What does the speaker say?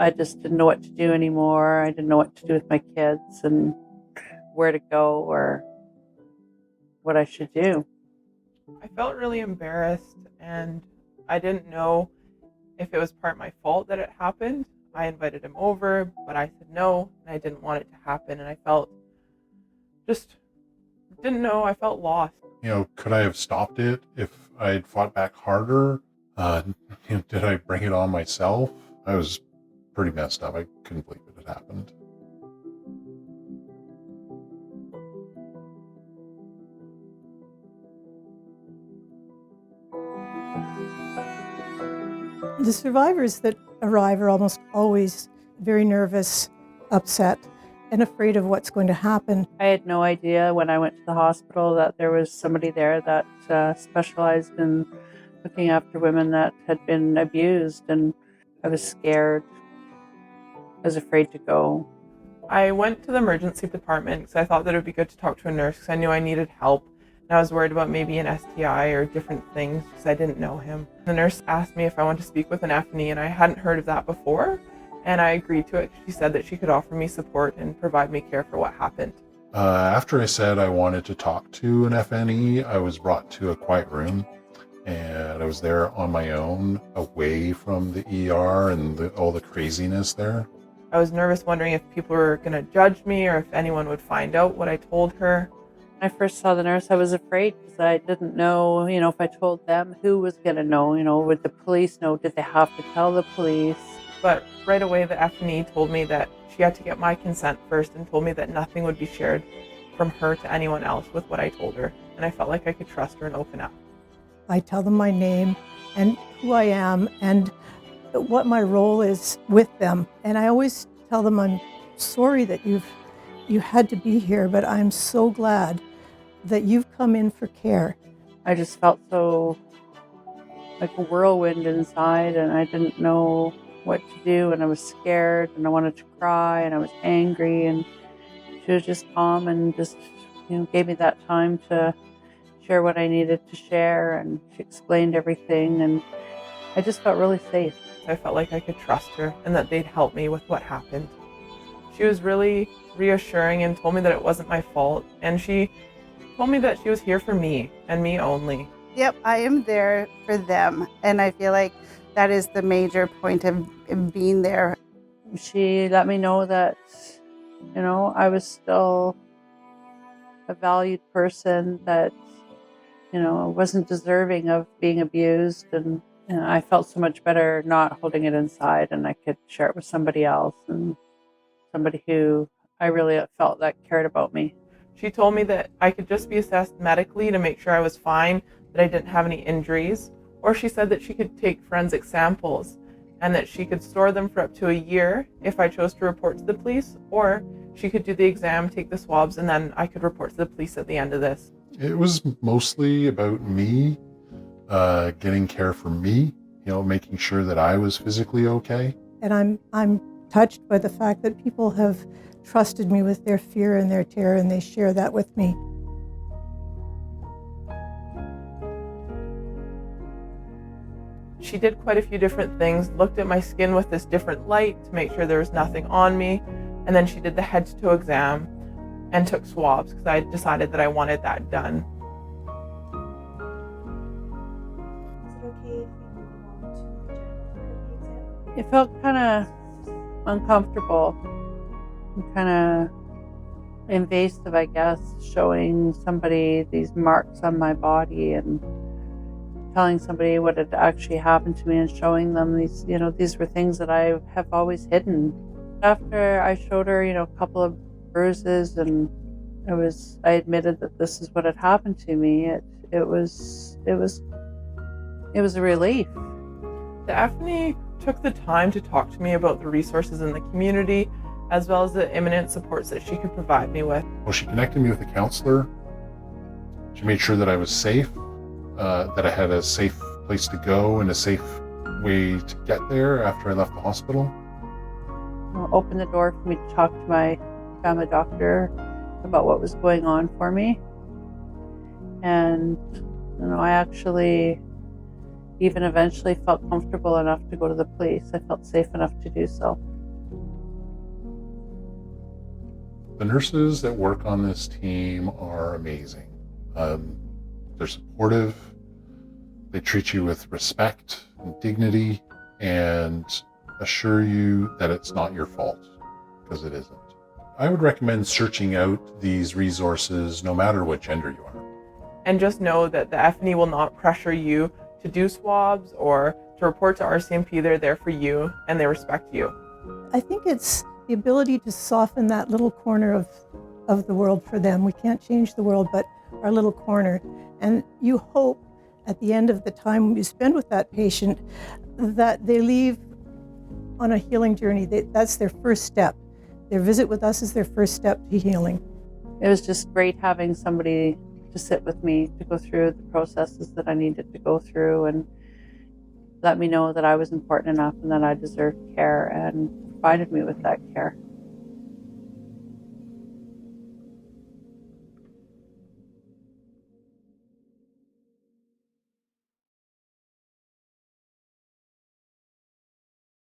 I just didn't know what to do anymore. I didn't know what to do with my kids and where to go or what I should do. I felt really embarrassed and I didn't know if it was part my fault that it happened. I invited him over, but I said no and I didn't want it to happen. And I felt just didn't know. I felt lost. Could I have stopped it if I had fought back harder? Uh, did I bring it on myself? I was pretty messed up. I couldn't believe it had happened. The survivors that arrive are almost always very nervous, upset, and afraid of what's going to happen. I had no idea when I went to the hospital that there was somebody there that specialized in looking after women that had been abused, and I was scared. I was afraid to go. I went to the emergency department because I thought that it would be good to talk to a nurse because I knew I needed help. And I was worried about maybe an STI or different things because I didn't know him. The nurse asked me if I wanted to speak with an FNE, and I hadn't heard of that before. And I agreed to it. She said that she could offer me support and provide me care for what happened. After I said I wanted to talk to an FNE, I was brought to a quiet room, and I was there on my own, away from the ER and all the craziness there. I was nervous, wondering if people were going to judge me or if anyone would find out what I told her. When I first saw the nurse, I was afraid because I didn't know, if I told them, who was going to know, would the police know? Did they have to tell the police? But right away, the FNE told me that she had to get my consent first and told me that nothing would be shared from her to anyone else with what I told her. And I felt like I could trust her and open up. I tell them my name and who I am and what my role is with them. And I always tell them I'm sorry that you had to be here, but I'm so glad that you've come in for care. I just felt so like a whirlwind inside, and I didn't know what to do, and I was scared, and I wanted to cry, and I was angry, and she was just calm and just, gave me that time to share what I needed to share, and she explained everything, and I just felt really safe. I felt like I could trust her and that they'd help me with what happened. She was really reassuring and told me that it wasn't my fault, and she told me that she was here for me and me only. Yep, I am there for them, and I feel like that is the major point of being there. She let me know that, I was still a valued person, that, I wasn't deserving of being abused, and I felt so much better not holding it inside, and I could share it with somebody else, and somebody who I really felt that cared about me. She told me that I could just be assessed medically to make sure I was fine, that I didn't have any injuries, or she said that she could take forensic samples and that she could store them for up to a year if I chose to report to the police, or she could do the exam, take the swabs, and then I could report to the police at the end of this. It was mostly about me, getting care for me, making sure that I was physically okay. And I'm touched by the fact that people have trusted me with their fear and their terror, and they share that with me. She did quite a few different things, looked at my skin with this different light to make sure there was nothing on me, and then she did the head-to-toe exam and took swabs because I decided that I wanted that done. Is it okay if we move on to the general exam? It felt kind of uncomfortable and kind of invasive, I guess, showing somebody these marks on my body and telling somebody what had actually happened to me and showing them these, these were things that I have always hidden. After I showed her, a couple of bruises, and I admitted that this is what had happened to me. It was a relief. The FNE took the time to talk to me about the resources in the community, as well as the imminent supports that she could provide me with. Well, she connected me with a counselor. She made sure that I was safe, that I had a safe place to go and a safe way to get there after I left the hospital. Opened the door for me to talk to my family doctor about what was going on for me. And, I actually even eventually felt comfortable enough to go to the police. I felt safe enough to do so. The nurses that work on this team are amazing. They're supportive. They treat you with respect and dignity and assure you that it's not your fault, because it isn't. I would recommend searching out these resources no matter what gender you are. And just know that the FNE will not pressure you to do swabs or to report to RCMP. They're there for you and they respect you. I think it's the ability to soften that little corner of the world for them. We can't change the world, but our little corner. And you hope at the end of the time you spend with that patient that they leave on a healing journey. That's their first step. Their visit with us is their first step to healing. It was just great having somebody to sit with me, to go through the processes that I needed to go through and let me know that I was important enough and that I deserved care, and provided me with that care.